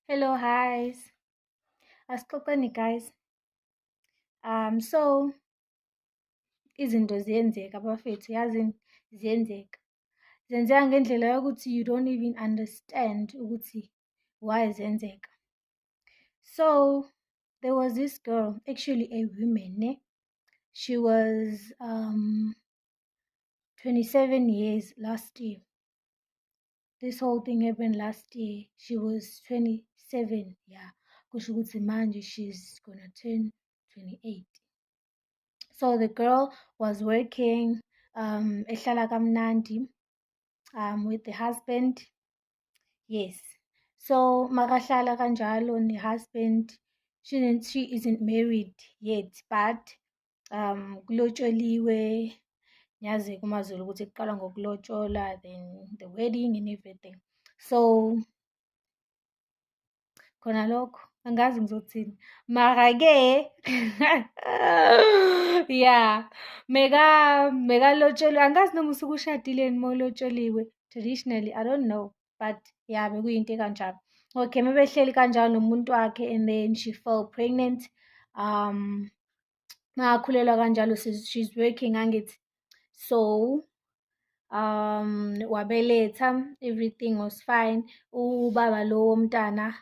Hello, hi. Asixoxeni guys. So izinto ziyenzeka bafethu, yazini ziyenzeka. Zenzeka ngendlela yokuthi you don't even understand ukuthi why zenzeka. So there was this girl, actually a woman, ne? She was 27 years last year. This whole thing happened last year. She was 27, yeah. Kusho ukuthi manje she's gonna turn 28. So the girl was working ehlala kamnandi with the husband. Yes. So makahlala kanjalo ne-husband. She isn't married yet, but kulotsholiwe. Nyazi kumaZulu ukuthi kuqala ngokulotshola, then the wedding and everything. So khona lokho angazi ngizothini mara-ke yeah, mekalotsholwe, angazi noma usuke ushadile yini uma ulotsholiwe traditionally, I don't know, but yeah, bekuyinto ekanjalo. Okay, mebehleli kanjalo nomuntu wakhe and then she fell pregnant. Makhulelwa kanjalo, she's working angithi. So wabeletha, everything was fine. Ubaba lo womntana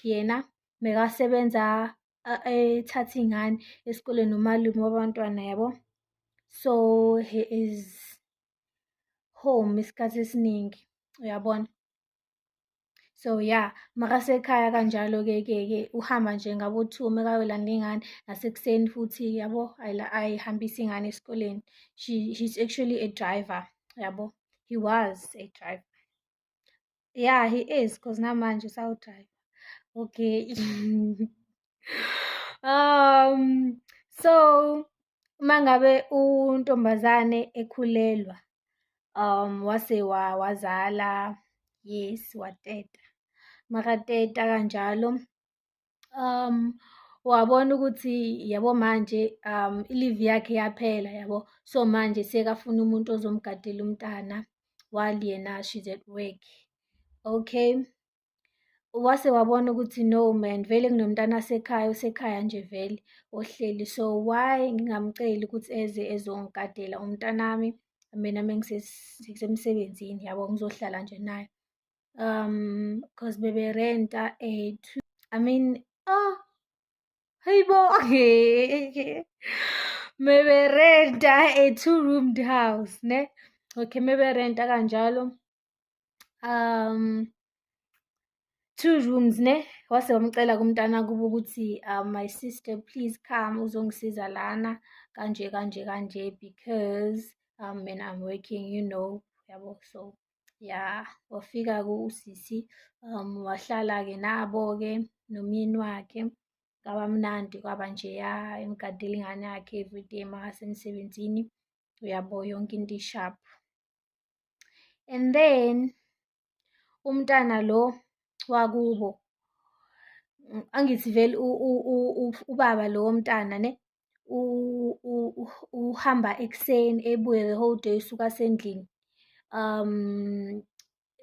yena bekasebenza ethatha ingane esikoleni umalume wabantwana, yabo. So he is home isikhathi esiningi, uyabona. So yeah, makasekhaya kanjalo-ke uhamba nje ngabo-2 mekayolanda ingane, nasekuseni futhi, yabo, ayihambisa ingane esikoleni. He's actually a driver, yabo. He was a driver. Yeah, he is, because namanje usawudrive. Okay. So mangabe untombazane ekhulelwa wase wazala, yes, wateta. Makateta kanjalo wabona ukuthi yabo manje i-leave yakhe yaphela, yabo. So manje sekafuna umuntu ozomgadela umntana while yena she's at work. Okay. Wase wabona ukuthi no man, vele kunomntana usekhaya nje vele ohleli, so why ngingamceli ukuthi eze ezongigadela umntanami mina mengisemsebenzini, yabo, ngizohlala nje naye. Because beberenta I mean, hayibo, beberenta a 2-roomed house, ne? Okay, beberenta kanjalo 2 rooms, ne? Wase wamcela kumntana kubo ukuthi my sister, please come uzongisiza lana kanje kanje kanje, because mina I'm working, you know, yabo. So yeah, wafika kusisi wahlala-ke nabo-ke nomyeni wakhe, kwaba mnandi, kwaba nje ya emgadela ingane yakhe everyday makasemsebenzini, uyabo, yonke into ishaphu. And then umntana lo wakubo, angithi vele ubaba lo womntana, ne? Uhamba ekuseni ebuye the whole day, usuka sendlini.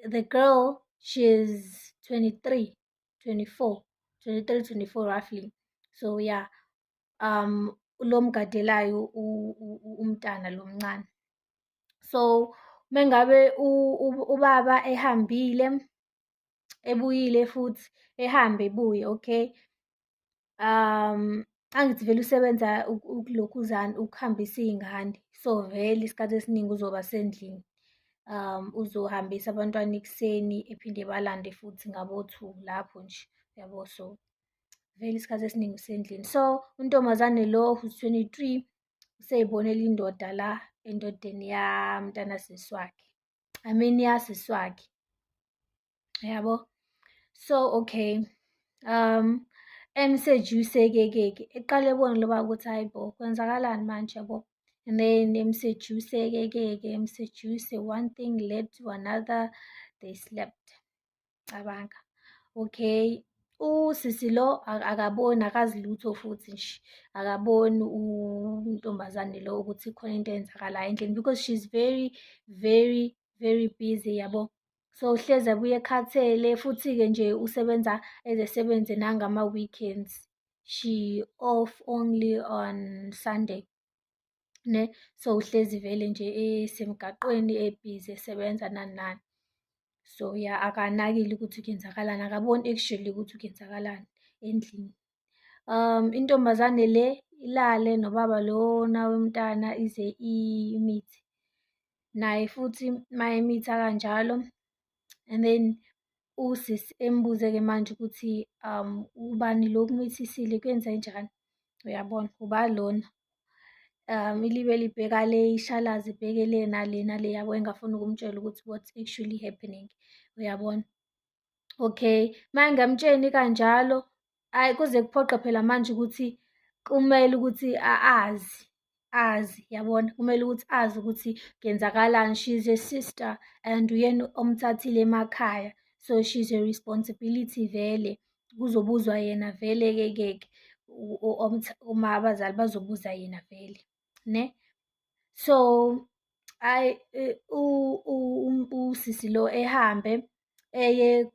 The girl, she is 23, 24 roughly. So yeah, lo mgadelayo umntana lo mncane. So mengabe ubaba ehambile, ebuyile futhi, ehambe ebuye, okay. Angithi vele usebenza ukulokhuzana ukuhambisa iy'ngane, so vele isikhathi esiningi uzoba sendlini. Uzohambisa abantwana ekuseni ephinde balande futhi ngabo-2 lapho nje, yabo. So vele isikhathi esiningi usendlini. So untombazane lo who's 23 useyibonela indoda la endodeni yamntana sisi wakhe, I mean yasisi wakhe, yabo. So okay, emsejuse-ke eqale ebone lo baba ukuthi hayibo kwenzakalani manje, yabo. And then emsejuse one thing led to another, they slept. Cabanga. Okay, usisi lo akaboni, akazi lutho futhi nje, akaboni untombazane lo ukuthi khona into eyenzakalayo endlini, because she's very very very busy, yabo. So uhlezi abuye ekhathele futhi-ke nje usebenza ezesebenze nangama-weekends. She off only on Sunday, ne? So uhlezi vele nje esemgaqweni ebhizi esebenza nani nani. So ya akanakile ukuthi kuyenzakalani, akaboni actually ukuthi kuyenzakalani endlini. Intombazane le ilale nobaba lona womntana ize imithi naye futhi mayemitha kanjalo, and then usisi embuze-ke manje ukuthi ubani lo okumithisile kwenzenjani, uyabona, uba lona. Ilibe libheka le, ishalazi ibheke le nale nale, yabo engafuni ukumtshela ukuthi what's actually happening, uyabona. Okay, mangamtsheni kanjalo, ayi kuze kuphoqe phela manje ukuthi kumele ukuthi azi, yabona, kumele ukuthi azi ukuthi kuyenzakalani. She's a sister and uyena omthathile emakhaya, so she's a responsibility vele. Kuzobuzwa yena vele-ke uma abazali bazobuza yena vele, ne? So usisi lo ehambe eye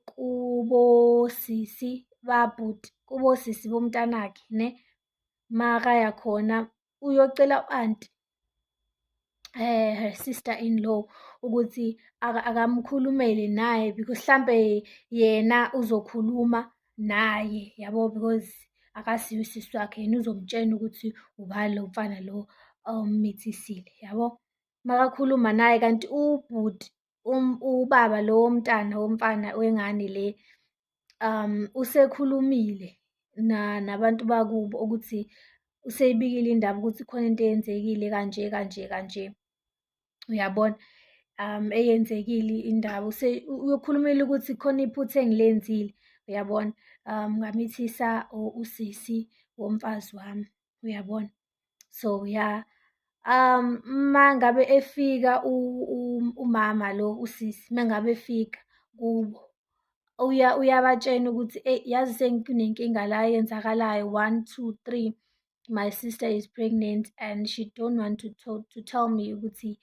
kubosisi bomntanakhe, ne? Makaya khona uyocela u-anti, her sister-in-law, ukuthi akamkhulumele naye because hlampe yena uzokhuluma naye, yabo, because akasiyo usisi wakhe, yena uzomtshena ukuthi ubani lo mfana lo ommithisile, yabo. Makakhuluma naye kanti ubaba lo womfana wengane le usekhulumile nabantu bakubo ukuthi useyibikile indaba ukuthi khona into eyenzekile kanje kanje kanje, uyabona. Eyenzekile indaba uyokhulumela ukuthi khona iphutha engilenzile, uyabona. Ngamithisa usisi womfazi wami, uyabona. So ya mangabe efika umama lo usisi mangabe efika kubo uyabatshena ukuthi yazi senkunenkinga la eyenzakalayo 1 2 3, my sister is pregnant and she don't want to tell me ukuthi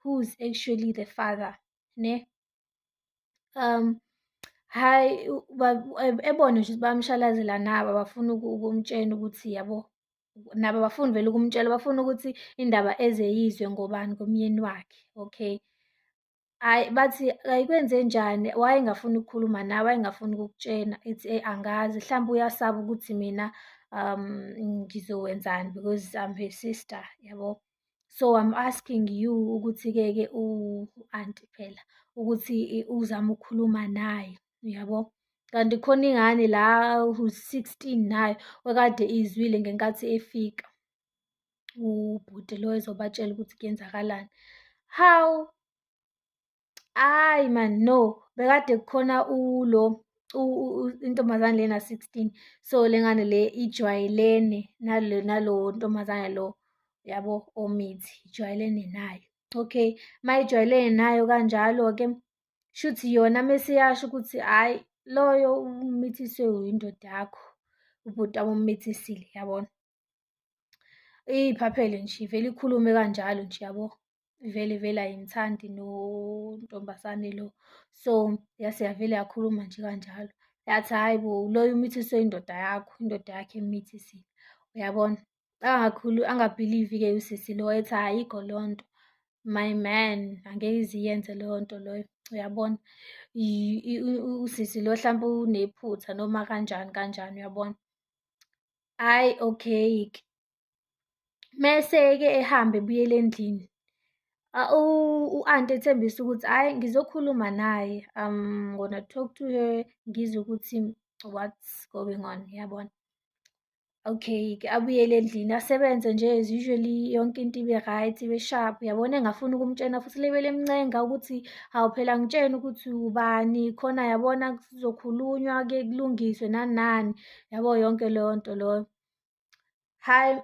who's actually the father, ne? Hayi ebone nje ukuthi bayamshalazela nabo abafuna ukumtshena ukuthi yabo, nabo abafuni vele ukumtshela, bafuna ukuthi indaba eze yizwe ngobani, ngomyeni wakhe, okay. Hhayi bathi ayikwenzenjani, wayengafuni ukukhuluma nawe, wayengafuni ukukutshena, ethi angazi mhlawumbe uyasaba ukuthi mina ngizowenzani because I'm her sister, yabo. So I'm asking you ukuthi-ke u-anti phela ukuthi uzame ukukhuluma naye, uyabo. Kanti khona ingane la who's 16 nayo okade izwile ngenkathi efika ubhuti lo ezobatshela ukuthi kuyenzakalani. How? Hayi man, no, bekade kukhona intombazane lena 16, so le ngane le ijwayelene nalo ntombazane lo, yabo, omithi, ijwayelene nayo. Okay, mayijwayelene nayo kanjalo-ke shuthi yona mesiyasho ukuthi hhayi loyo umithiswe indoda yakho, ubhuti wami ommithisile, yabona. Iy'phaphele nje ivele ikhulume kanjalo nje, yabo. Vele ayimthandi nontombazane lo, so yase yavele yakhuluma nje kanjalo, yathi hhayi bo loyo umithiswe indoda yakho, indoda yakho emmithisile, uyabona. Angabhilivi-ke usisi lo, ethi ayikho leyo nto, my man, angeke ize iyenze leyo nto loyo, uyabona. Usisi lo hlampe unephutha noma kanjani kanjani, uyabona. Hhayi okay-ke mese-ke ehambe ebuyele endlini, u-anti ethembisa ukuthi hhayi ngizokhuluma naye, I'm gonna talk to her, ngizwe ukuthi what's going on, yabona. Okay-ke abuyele endlini asebenze nje as usually, yonke into ibe right, ibe sharp, yabona. Engafuni ukumtshena futhi lebele emncenga ukuthi hawu phela ngitshene ukuthi ubani khona, yabona, kuzokhulunywa-ke kulungiswe nani nani, yabo, yonke leyo nto loyo. Hhayi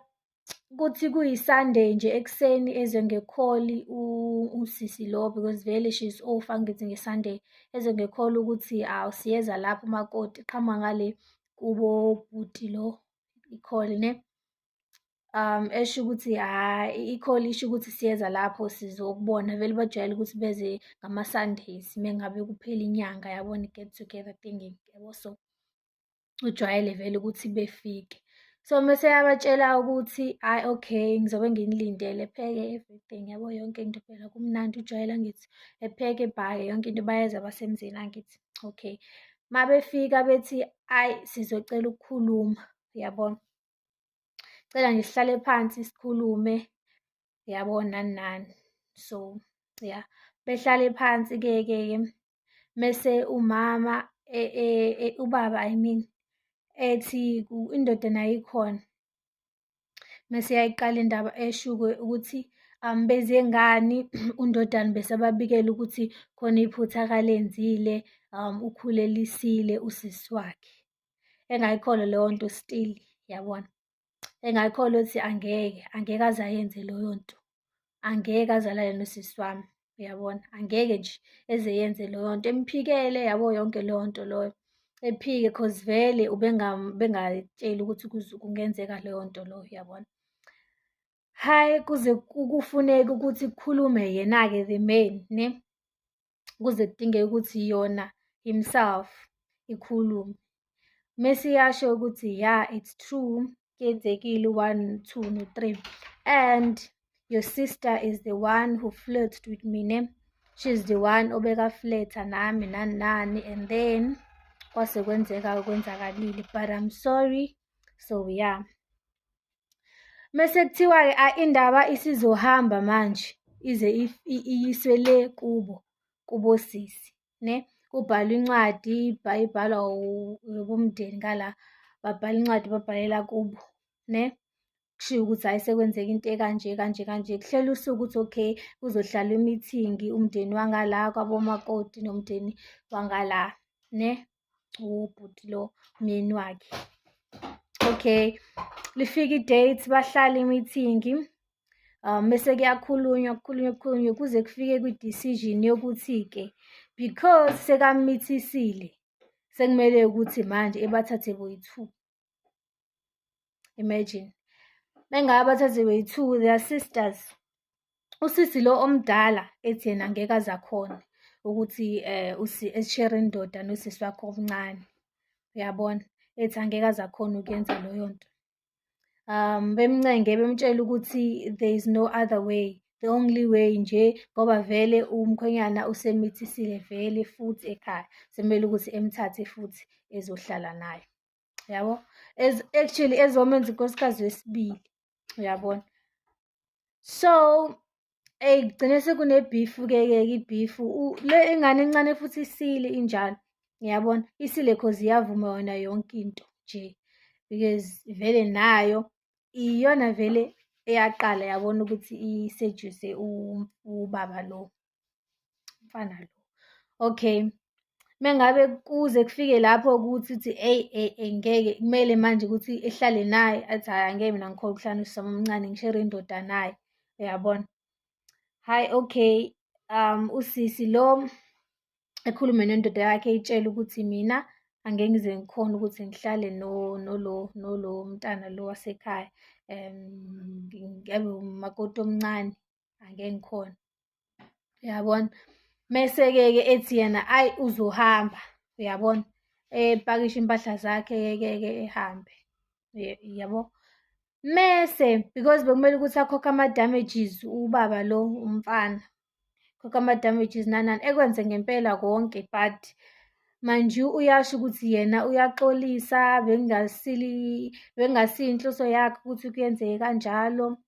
kuthi kuyi-Sunday nje ekuseni eze ngekholi usisi lo because vele she's off angithi nge-Sunday, eze ngekholi ukuthi awu siyeza lapho umakoti, iqhamuka ngale kubo bhuti lo ikholi, ne? esho ukuthi hhayi i-call isho ukuthi siyeza lapho sizokubona, vele bajwayele ukuthi beze ngama-Sundays mengabe kuphela inyanga, yabona i-get together thingy, yabo. So ujwayele vele ukuthi befike. So mese yabatshela ukuthi hhayi okay, ngizobe nginilindele, epheke everything, yabo, yonke into phela kumnandi, ujwayele angithi epheke ebhake yonke into, bayeza basemzini, angithi okay. Uma befika bethi ayi sizocela ukukhuluma, yabona, cela nje sihlale phansi sikhulume, yabo, nani nani. So ya behlale phansi-ke mese umama ubaba I mean ethi indoda nayo ikhona, mese yayiqala indaba eshuke ukuthi beze ngani undodana besababikela ukuthi khona iphutha akalenzile, ukhulelisile usisi wakhe, engayikholwa leyo nto still, yabona, engayikholwa ukuthi angeke aze ayenze leyo nto, angeke aze alale nosisi wami, uyabona, angeke nje eze yenze leyo nto, emphikele, yabo, yonke leyo nto loyo ephike cause vele bengatsheli ukuthi kungenzeka leyo nto loyo, yabona. Hhayi kuze kufuneke ukuthi kukhulume yena-ke the man, ne, kuze kudingeke ukuthi yona himself ikhulume. Mese iyasho ukuthi yeah, it's true, kuyenzekile 1, 2 no 3 and your sister is the one who flirted with me, ne, she's the one obeka-flirta nami nani nani, and then kwase kwenzakalile, but I'm sorry. So yeah, mese kuthiwa-ke indaba isizohamba manje ize iyiswe le kubo sisi, ne, kubhalwa incwadi, ibhalwa ubumndeni ngala, babhala incwadi babhalela kubo, ne, kushiwo ukuthi hhayi sekwenzeka into ekanje kanje kanje, kuhlela usuku ukuthi okay kuzohlala imithingi, umndeni wangala kwabomakoti nomndeni wangala, ne, ubhuti lo umyeni wakhe. Okay, lifika i-date bahlala imithingi, mese kuyakhulunywa kuze kufike kwi-decision yokuthi-ke because sekamithisile sekumele ukuthi manje ebathathe boyi-2. Imagine bengabe abathathe boyi-2, their sisters. Usisi lo omdala ethi yena angeke aze akhone ukuthi eshere indoda nosisi wakhe omncane, uyabona, ethi angeke aze akhone ukuyenza leyo nto. Bemncenge bemtshela ukuthi there is no other way, the only way nje ngoba vele umkhwenyana usemithisile vele futhi ekhaya, semele ukuthi emthathe futhi ezohlala naye, yabo, actually ezomenza unkosikazi wesibili, uyabona. So kugcine sekunebhifu-ke ibhifu, le ingane encane futhi isile injalo, ngiyabona, isile cause iyavuma yona yonke into nje because vele nayo iyona vele eyaqala yabona ukuthi isejuse ubaba lo, umfana lo. Okay, mengabe kuze kufike lapho ukuthi ngeke, kumele manje ukuthi ehlale naye, athi hhayi angeke mina ngikhona ukuhlala nosisi wami omncane ngishere indoda naye, uyabona. Hhayi okay, usisi lo ekhulume nendoda yakhe eyitshela ukuthi mina angeke ngize ngikhone ukuthi ngihlale nolo mntana lo wasekhaya, ngabe umakoti omncane, angeke ngikhone, uyabona. Mese-ke ethi yena ayi uzohamba, uyabona, epakishe impahla zakhe-ke ehambe, yabo. Mese because bekumele ukuthi akhokhe ama-damages ubaba lo umfana, khokha ama-damages nani, ekwenze ngempela konke, but manje uyasho ukuthi yena uyaxolisa, bekungasiyo inhloso yakhe ukuthi kuyenzeke kanjalo,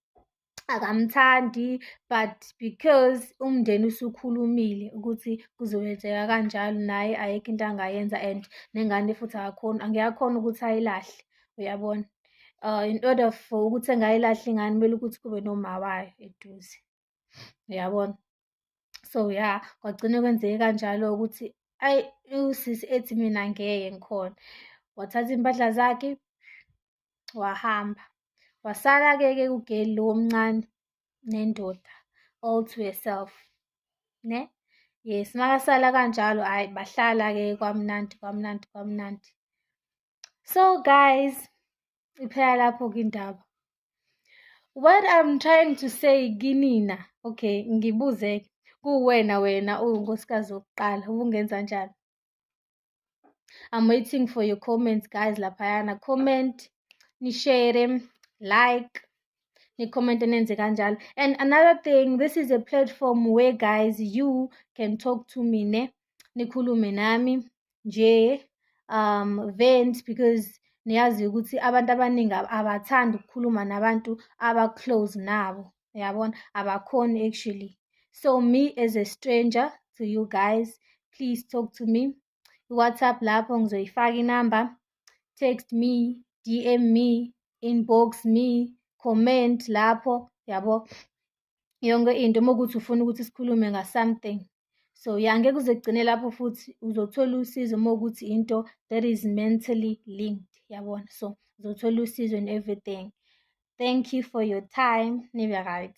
akamthandi, but because umndeni usukhulumile ukuthi kuzokwenzeka kanjalo, naye ayikho into angayenza and nengane futhi angeke akhone ukuthi ayilahle, uyabona. In order for ukuthi engayilahli ingane kumele ukuthi kube noma wayo eduze, uyabona. So yeah, kwagcine kwenzeke kanjalo ukuthi ayi usisi ethi mina angeke ngikhona, wathatha impahla zakhe wahamba, wasala-ke ugeli lo omncane nendoda all to herself, ne, yes. Makasala kanjalo hhayi bahlala-ke kwamnandi. So guys, iphela lapho-ke indaba. What I'm trying to say kinina, okay, ngibuze wena unkosikazi wokuqala ubungenza njani? I'm waiting for your comments, guys. Laphayana comment, ni share, like, ni comment nenze kanjalo. And another thing, this is a platform where guys you can talk to me ne nikhulume nami nje vent, because niyazi ukuthi abantu abaningi abathandi ukukhuluma nabantu aba-close nabo, yabona, abakhoni actually. So me as a stranger to you guys, please talk to me. WhatsApp lapho ngizoyifaka inamba, text me, DM me, inbox me, comment lapho, yabo, yonke into mawukuthi ufuna ukuthi sikhulume nga-something. So ya ngeke uze kugcine lapho futhi uzothola usizo mawukuthi into that is mentally linked, yabona. So uzothola usizo in everything. Thank you for your time. Nibe right.